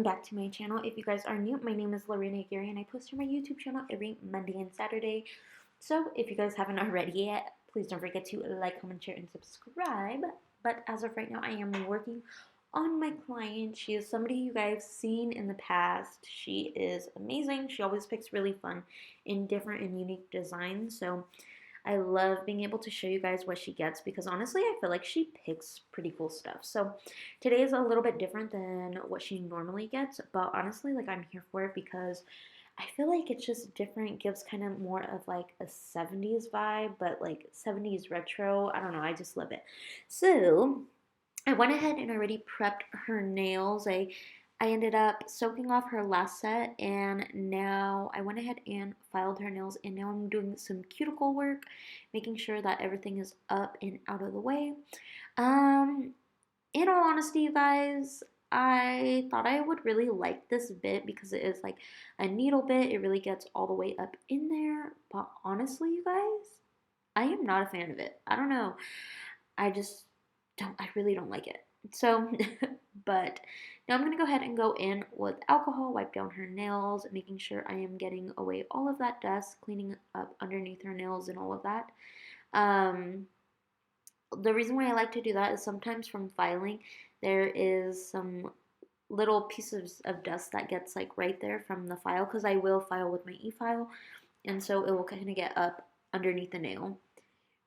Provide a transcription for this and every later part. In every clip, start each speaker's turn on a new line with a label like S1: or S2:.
S1: welcome back to my channel. If you guys are new, my name is Lorena and I post on my YouTube channel every Monday and Saturday. So if you guys haven't already yet, please don't forget to like, comment, share, and subscribe. But as of right now, I am working on my client. She is somebody you guys seen in the past. She is amazing. She always picks really fun and different and unique designs. So I love being able to show you guys what she gets because honestly, I feel like she picks pretty cool stuff. So today is a little bit different than what she normally gets, but honestly, like I'm here for it because I feel like it's just different, gives kind of more of like a 70s vibe, but like 70s retro. I don't know, I just love it. So I went ahead and already prepped her nails. I ended up soaking off her last set, and now I went ahead and filed her nails, and now I'm doing some cuticle work, making sure that everything is up and out of the way. Um, in all honesty, you guys, I thought I would really like this bit because it is like a needle bit. It really gets all the way up in there, but honestly, you guys, I am not a fan of it. I don't know. I really don't like it. So, but now I'm going to go ahead and go in with alcohol, wipe down her nails, making sure I am getting away all of that dust, cleaning up underneath her nails and all of that. The reason why I like to do that is sometimes from filing, there is some little pieces of dust that gets like right there from the file because I will file with my e-file, and so it will kind of get up underneath the nail.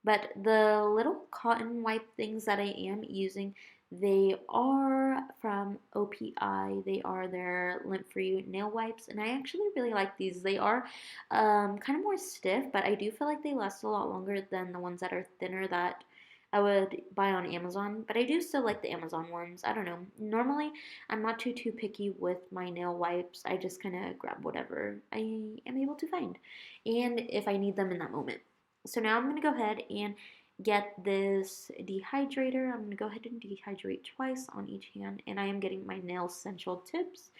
S1: But the little cotton wipe things that I am using, they are from OPI. They are their lint-free nail wipes, and I actually really like these. They are kind of more stiff, but I do feel like they last a lot longer than the ones that are thinner that I would buy on Amazon. But I do still like the Amazon ones. I don't know. Normally, I'm not too picky with my nail wipes. I just kind of grab whatever I am able to find, and if I need them in that moment. So now I'm going to go ahead and get this dehydrator. I'm going to go ahead and dehydrate twice on each hand, and I am getting my nail essential tips.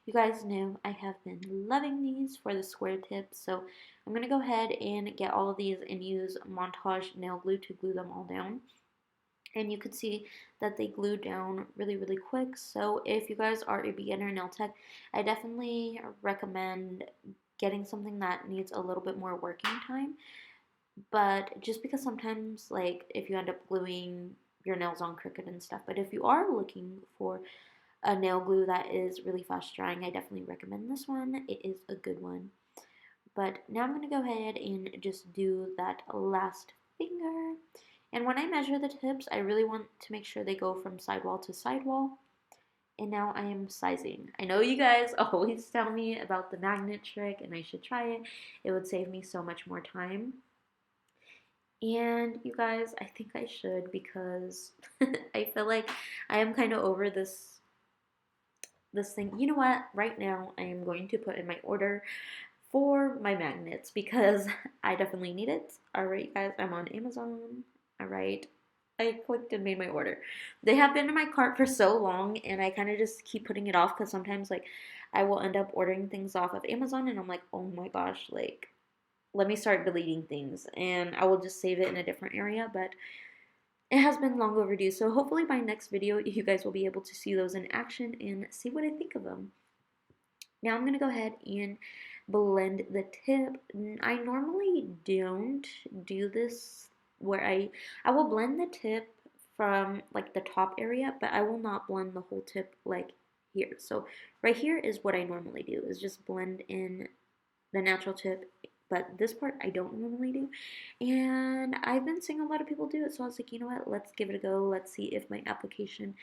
S1: You guys know I have been loving these for the square tips, so I'm going to go ahead and get all of these and use Montage nail glue to glue them all down. And you can see that they glue down really quick. So if you guys are a beginner nail tech, I definitely recommend getting something that needs a little bit more working time. But just because sometimes, like, if you end up gluing your nails on crooked and stuff, but if you are looking for a nail glue that is really fast drying, I definitely recommend this one. It is a good one. But now I'm going to go ahead and just do that last finger. And when I measure the tips, I really want to make sure they go from sidewall to sidewall. And now I am sizing. I know you guys always tell me about the magnet trick and I should try it. It would save me so much more time. And you guys, I think I should because I feel like I am kind of over this thing. You know what? Right now, I am going to put in my order for my magnets because I definitely need it. Alright, you guys, I'm on Amazon. Alright, I clicked and made my order. They have been in my cart for so long, and I kind of just keep putting it off because sometimes, like, I will end up ordering things off of Amazon, and I'm like, oh my gosh, like, let me start deleting things, and I will just save it in a different area, but it has been long overdue. So hopefully by next video, you guys will be able to see those in action and see what I think of them. Now I'm going to go ahead and blend the tip. I normally don't do this where I will blend the tip from like the top area, but I will not blend the whole tip like here. So right here is what I normally do, is just blend in the natural tip, but this part I don't normally do, and I've been seeing a lot of people do it, so I was like, you know what, let's give it a go. Let's see if my application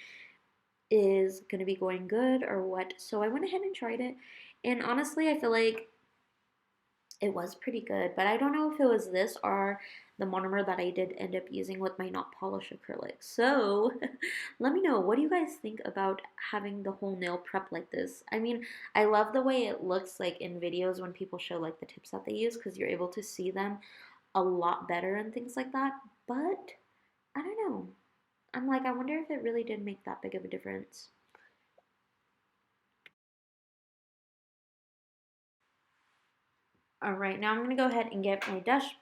S1: is going to be going good or what. So I went ahead and tried it, and honestly, I feel like it was pretty good, but I don't know if it was this or the monomer that I did end up using with my not polish acrylic. So let me know, what do you guys think about having the whole nail prep like this? I mean, I love the way it looks like in videos when people show like the tips that they use because you're able to see them a lot better and things like that. But I don't know. I'm like, I wonder if it really did make that big of a difference. Alright, now I'm going to go ahead and get my dust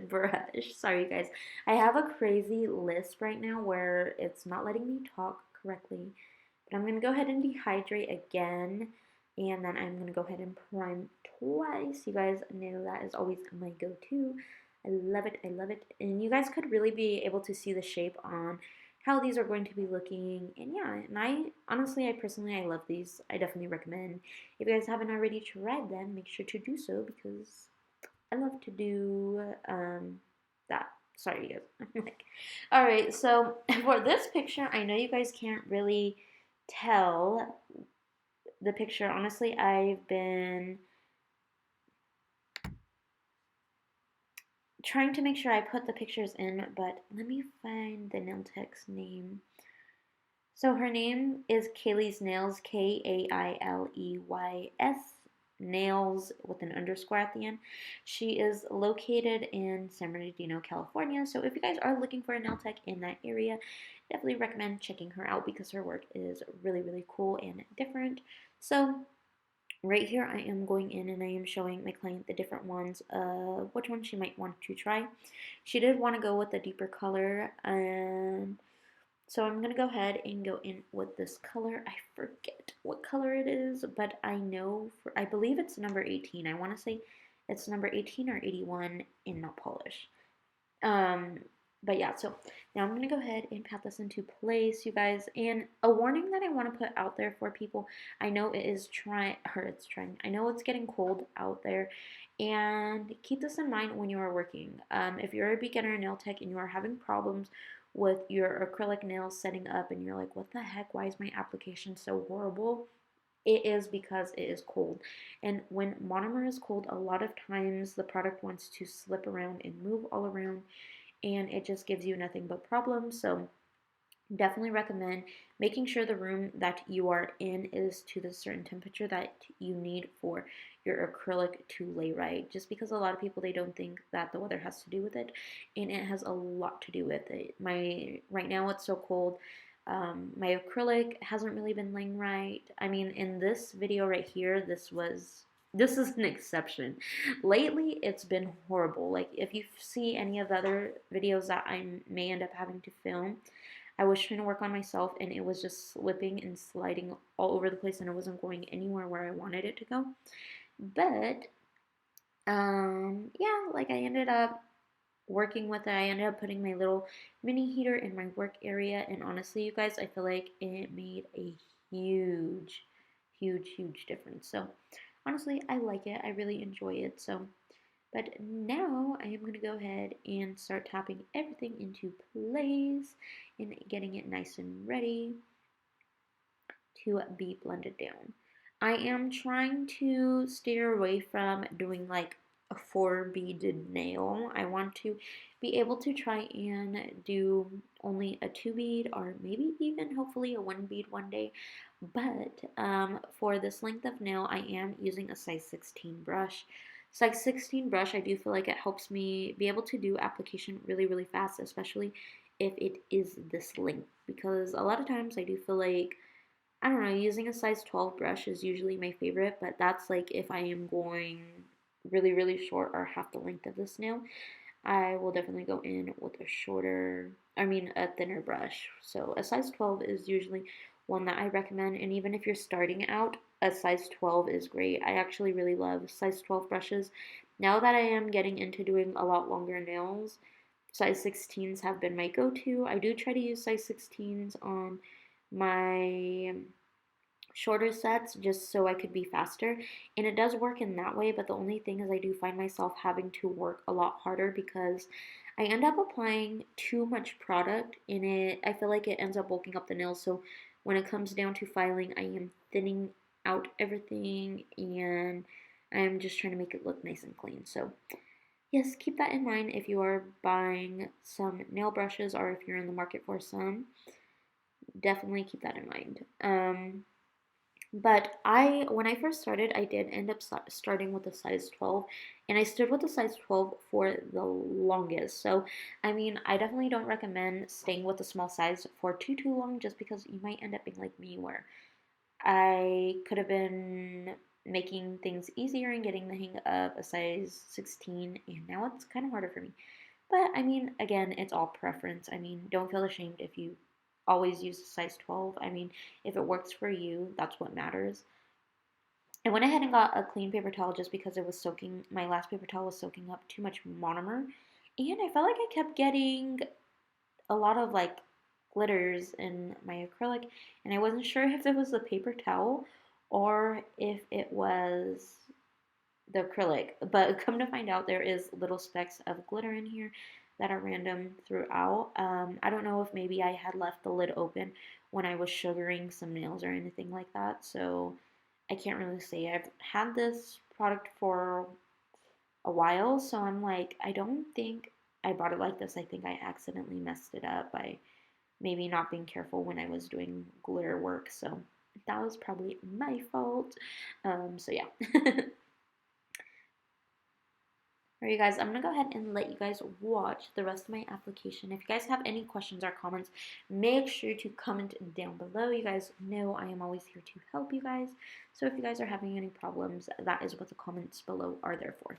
S1: brush. Sorry, you guys. I have a crazy lisp right now where it's not letting me talk correctly. But I'm going to go ahead and dehydrate again, and then I'm going to go ahead and prime twice. You guys know that is always my go-to. I love it, I love it. And you guys could really be able to see the shape on how these are going to be looking. And yeah, and I personally, I love these. I definitely recommend. If you guys haven't already tried them, make sure to do so because I love to do that. Sorry, you guys. I'm like, all right. So for this picture, I know you guys can't really tell the picture. Honestly, I've been trying to make sure I put the pictures in, but let me find the nail tech's name. So her name is Kaylee's Nails, Kaileys, nails with an underscore at the end. She is located in San Bernardino, California. So if you guys are looking for a nail tech in that area, definitely recommend checking her out because her work is really, really cool and different. So right here, I am going in and I am showing my client the different ones of which one she might want to try. She did want to go with a deeper color, and so I'm going to go ahead and go in with this color. I forget what color it is, but I believe it's number 18. I want to say it's number 18 or 81 in nail polish. Um, but yeah, so now I'm going to go ahead and pat this into place, you guys. And a warning that I want to put out there for people, I know I know it's getting cold out there. And keep this in mind when you are working. If you're a beginner nail tech and you are having problems with your acrylic nails setting up and you're like, what the heck, why is my application so horrible? It is because it is cold. And when monomer is cold, a lot of times the product wants to slip around and move all around, and it just gives you nothing but problems. So definitely recommend making sure the room that you are in is to the certain temperature that you need for your acrylic to lay right, just because a lot of people, they don't think that the weather has to do with it, and it has a lot to do with it. Right now it's so cold. My acrylic hasn't really been laying right. I mean, in this video right here, this is an exception. Lately, it's been horrible. Like, if you see any of the other videos that I may end up having to film, I was trying to work on myself and it was just slipping and sliding all over the place and it wasn't going anywhere where I wanted it to go. But, yeah, like I ended up working with it. I ended up putting my little mini heater in my work area, and honestly, you guys, I feel like it made a huge, huge, huge difference. So, honestly, I like it. I really enjoy it. So, but now I am going to go ahead and start tapping everything into place and getting it nice and ready to be blended down. I am trying to steer away from doing like a 4 beaded nail. I want to be able to try and do only a 2 bead or maybe even hopefully a 1 bead one day. But for this length of nail, I am using a size 16 brush. Size 16 brush, I do feel like it helps me be able to do application really, really fast, especially if it is this length. Because a lot of times I do feel like, I don't know, using a size 12 brush is usually my favorite, but that's like if I am going really, really short or half the length of this nail. I will definitely go in with a thinner brush. So a size 12 is usually one that I recommend, and even if you're starting out, a size 12 is great. I actually really love size 12 brushes. Now that I am getting into doing a lot longer nails, size 16s have been my go-to. I do try to use size 16s on my shorter sets just so I could be faster, and it does work in that way, but the only thing is I do find myself having to work a lot harder because I end up applying too much product in it. I feel like it ends up bulking up the nails, so when it comes down to filing, I am thinning out everything and I'm just trying to make it look nice and clean. So yes, keep that in mind if you are buying some nail brushes or if you're in the market for some. Definitely keep that in mind. But when I first started, I did end up starting with a size 12, and I stood with a size 12 for the longest. So, I mean, I definitely don't recommend staying with a small size for too long, just because you might end up being like me, where I could have been making things easier and getting the hang of a size 16, and now it's kind of harder for me. But I mean, again, it's all preference. I mean, don't feel ashamed if you always use a size 12. I mean, if it works for you, that's what matters. I went ahead and got a clean paper towel just because it was soaking, my last paper towel was soaking up too much monomer. And I felt like I kept getting a lot of like glitters in my acrylic, and I wasn't sure if it was the paper towel or if it was the acrylic. But come to find out, there is little specks of glitter in here that are random throughout. I don't know if maybe I had left the lid open when I was sugaring some nails or anything like that, so I can't really say. I've had this product for a while, so I'm like, I don't think I bought it like this. I think I accidentally messed it up by maybe not being careful when I was doing glitter work, so that was probably my fault. So yeah. Alright, you guys, I'm going to go ahead and let you guys watch the rest of my application. If you guys have any questions or comments, make sure to comment down below. You guys know I am always here to help you guys. So if you guys are having any problems, that is what the comments below are there for.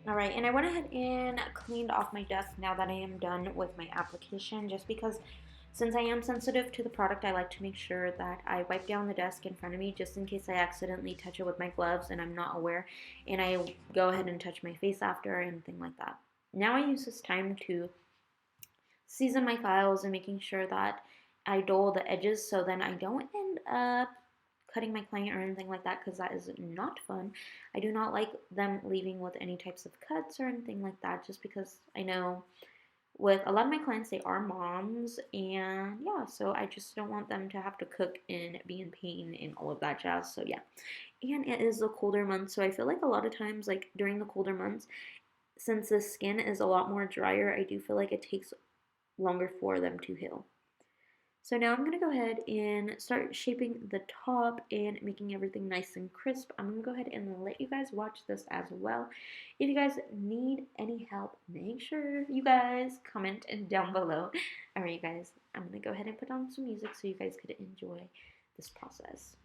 S1: Alright, and I went ahead and cleaned off my desk now that I am done with my application, just because since I am sensitive to the product, I like to make sure that I wipe down the desk in front of me just in case I accidentally touch it with my gloves and I'm not aware, and I go ahead and touch my face after or anything like that. Now I use this time to season my files and making sure that I dull the edges so then I don't end up cutting my client or anything like that, because that is not fun. I do not like them leaving with any types of cuts or anything like that, just because I know with a lot of my clients, they are moms, and yeah, so I just don't want them to have to cook and be in pain and all of that jazz. So yeah, and it is the colder months, so I feel like a lot of times, like during the colder months, since the skin is a lot more drier, I do feel like it takes longer for them to heal. So now I'm going to go ahead and start shaping the top and making everything nice and crisp. I'm going to go ahead and let you guys watch this as well. If you guys need any help, make sure you guys comment down below. Alright, you guys, I'm going to go ahead and put on some music so you guys could enjoy this process.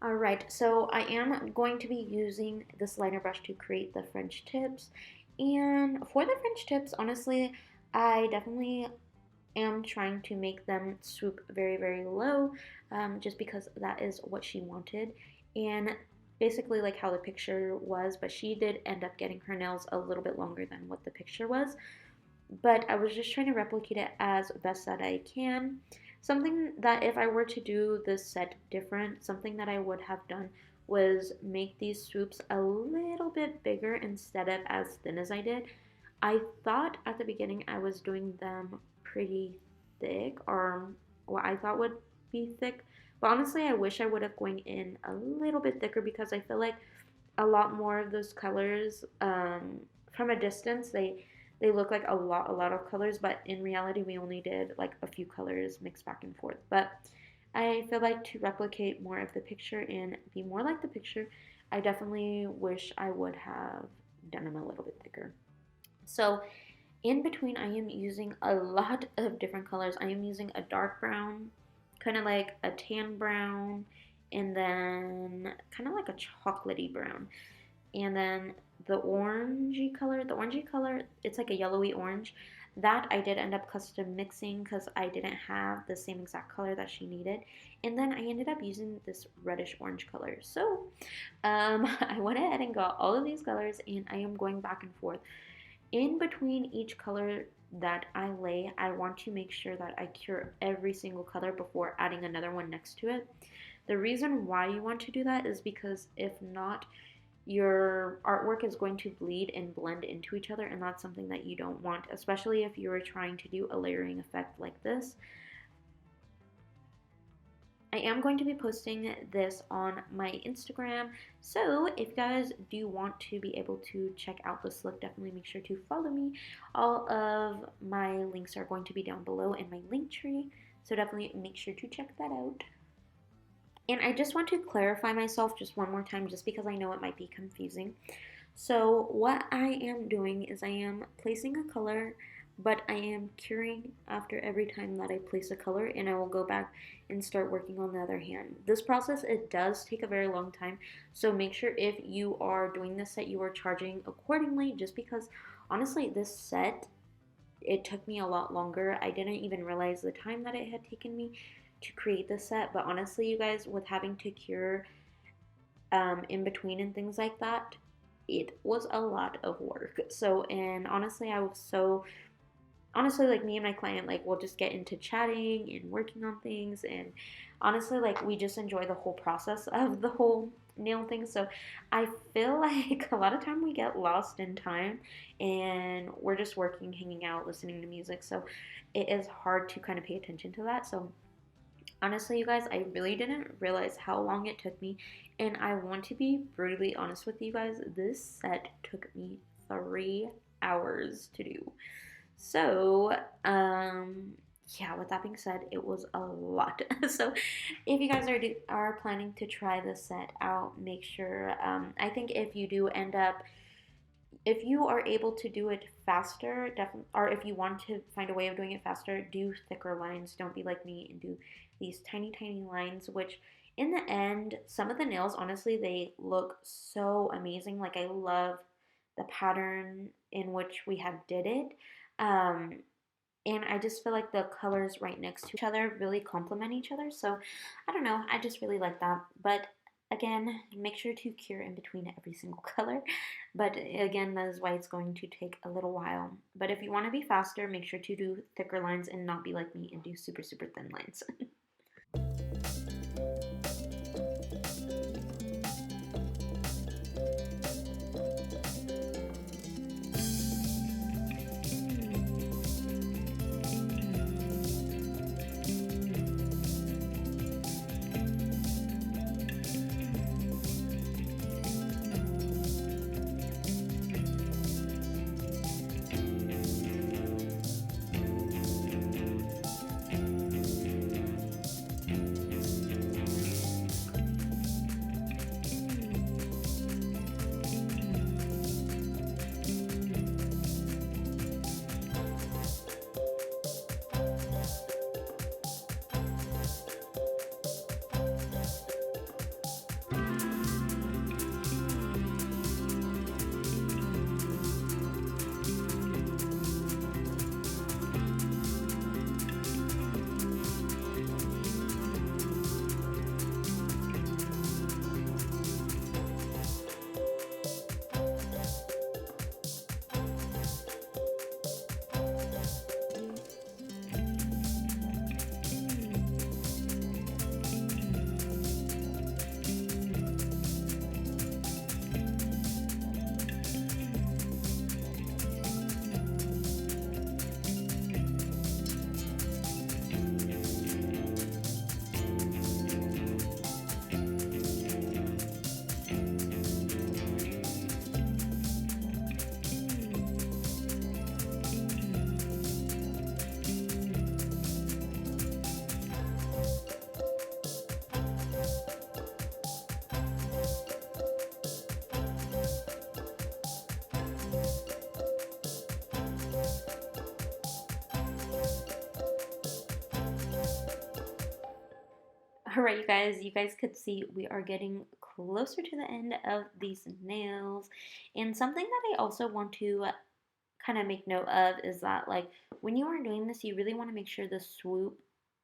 S1: Alright, so I am going to be using this liner brush to create the French tips. And for the French tips, honestly, I definitely am trying to make them swoop very, very low, just because that is what she wanted. And basically like how the picture was, but she did end up getting her nails a little bit longer than what the picture was. But I was just trying to replicate it as best that I can. Something that if I were to do this set different, something that I would have done was make these swoops a little bit bigger instead of as thin as I did. I thought at the beginning I was doing them pretty thick, or what I thought would be thick, but honestly I wish I would have going in a little bit thicker because I feel like a lot more of those colors, from a distance they look like a lot of colors, but in reality we only did like a few colors mixed back and forth. But I feel like to replicate more of the picture and be more like the picture, I definitely wish I would have done them a little bit thicker. So in between, I am using a lot of different colors. I am using a dark brown, kind of like a tan brown, and then kind of like a chocolatey brown. And then the orangey color, it's like a yellowy orange. That I did end up custom mixing because I didn't have the same exact color that she needed. And then I ended up using this reddish orange color. So I went ahead and got all of these colors, and I am going back and forth. In between each color that I lay, I want to make sure that I cure every single color before adding another one next to it. The reason why you want to do that is because if not, your artwork is going to bleed and blend into each other, and that's something that you don't want, especially if you are trying to do a layering effect like this. I am going to be posting this on my Instagram, so if you guys do want to be able to check out this look, definitely make sure to follow me. All of my links are going to be down below in my link tree, so definitely make sure to check that out. And I just want to clarify myself just one more time, just because I know it might be confusing. So what I am doing is I am placing a color, but I am curing after every time that I place a color, and I will go back and start working on the other hand. This process, it does take a very long time, so make sure if you are doing this set, you are charging accordingly, just because honestly this set, it took me a lot longer. I didn't even realize the time that it had taken me to create this set, but honestly you guys, with having to cure in between and things like that, it was a lot of work. So, and honestly I was so honestly, like, me and my client, like, we'll just get into chatting and working on things, and honestly, like, we just enjoy the whole process of the whole nail thing. So I feel like a lot of time we get lost in time, and we're just working, hanging out, listening to music, so it is hard to kind of pay attention to that. So honestly, you guys, I really didn't realize how long it took me, and I want to be brutally honest with you guys, this set took me 3 hours to do. So, yeah, with that being said, it was a lot. So, if you guys are planning to try this set out, make sure, I think if you do end up, if you are able to do it faster, definitely, or if you want to find a way of doing it faster, do thicker lines. Don't be like me and do these tiny, tiny lines, which in the end, some of the nails, honestly, they look so amazing. Like, I love the pattern in which we have did it. Um, and I just feel like the colors right next to each other really complement each other. So I don't know, I just really like that. But again, make sure to cure in between every single color. But again, that is why it's going to take a little while. But if you want to be faster, make sure to do thicker lines and not be like me and do super, super thin lines. Alright, you guys could see we are getting closer to the end of these nails. And something that I also want to kind of make note of is that, like, when you are doing this, you really want to make sure the swoop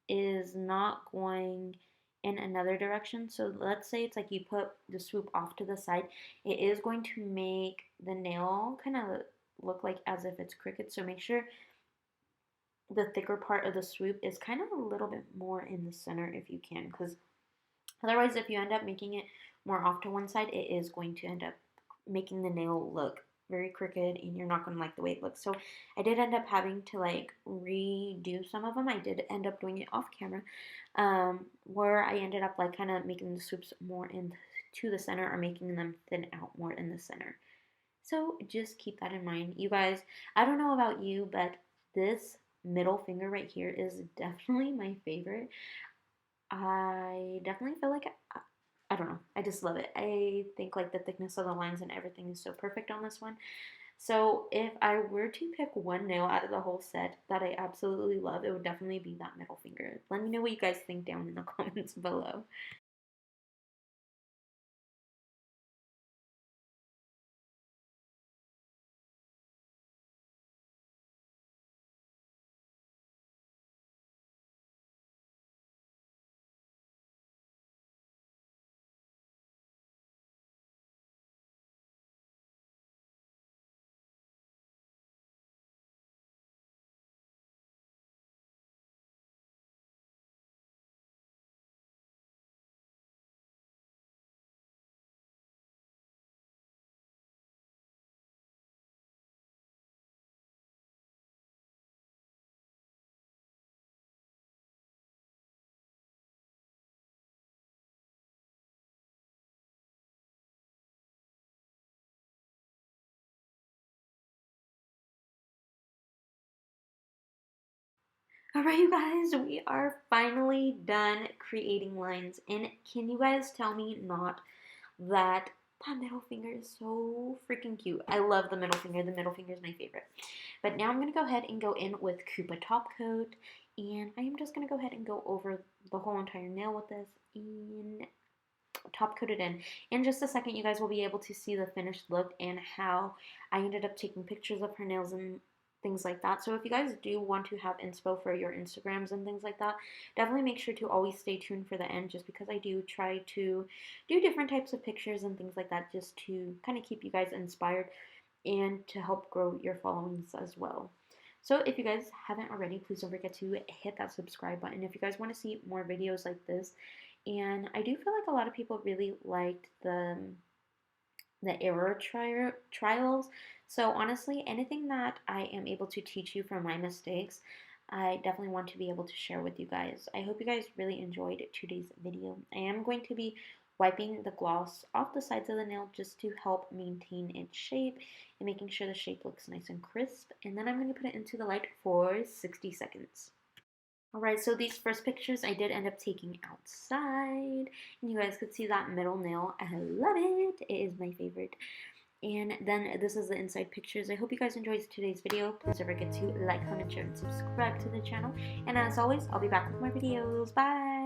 S1: is not going in another direction. So let's say it's like you put the swoop off to the side, it is going to make the nail kind of look like as if it's crooked. So make sure the thicker part of the swoop is kind of a little bit more in the center if you can, because otherwise, if you end up making it more off to one side, it is going to end up making the nail look very crooked and you're not going to like the way it looks. So I did end up having to like redo some of them. I did end up doing it off camera, where I ended up like kind of making the swoops more into the center or making them thin out more in the center. So just keep that in mind. You guys, I don't know about you, but this middle finger right here is definitely my favorite. I definitely feel like I don't know. I just love it. I think like the thickness of the lines and everything is so perfect on this one. So if I were to pick one nail out of the whole set that I absolutely love, it would definitely be that middle finger. Let me know what you guys think down in the comments below. Alright, you guys, we are finally done creating lines. And can you guys tell me not that that middle finger is so freaking cute? I love the middle finger. The middle finger is my favorite. But now I'm going to go ahead and go in with Koopa Top Coat. And I am just going to go ahead and go over the whole entire nail with this and top coat it in. In just a second, you guys will be able to see the finished look and how I ended up taking pictures of her nails and things like that. So if you guys do want to have inspo for your Instagrams and things like that, definitely make sure to always stay tuned for the end, just because I do try to do different types of pictures and things like that, just to kind of keep you guys inspired and to help grow your followings as well. So if you guys haven't already, please don't forget to hit that subscribe button if you guys want to see more videos like this. And I do feel like a lot of people really liked the error trials. So honestly, anything that I am able to teach you from my mistakes, I definitely want to be able to share with you guys. I hope you guys really enjoyed today's video. I am going to be wiping the gloss off the sides of the nail just to help maintain its shape and making sure the shape looks nice and crisp. And then I'm going to put it into the light for 60 seconds. Alright, so these first pictures I did end up taking outside. And you guys could see that middle nail. I love it. It is my favorite. And then this is the inside pictures. I hope you guys enjoyed today's video. Please don't forget to like, comment, share, and subscribe to the channel. And as always, I'll be back with more videos. Bye!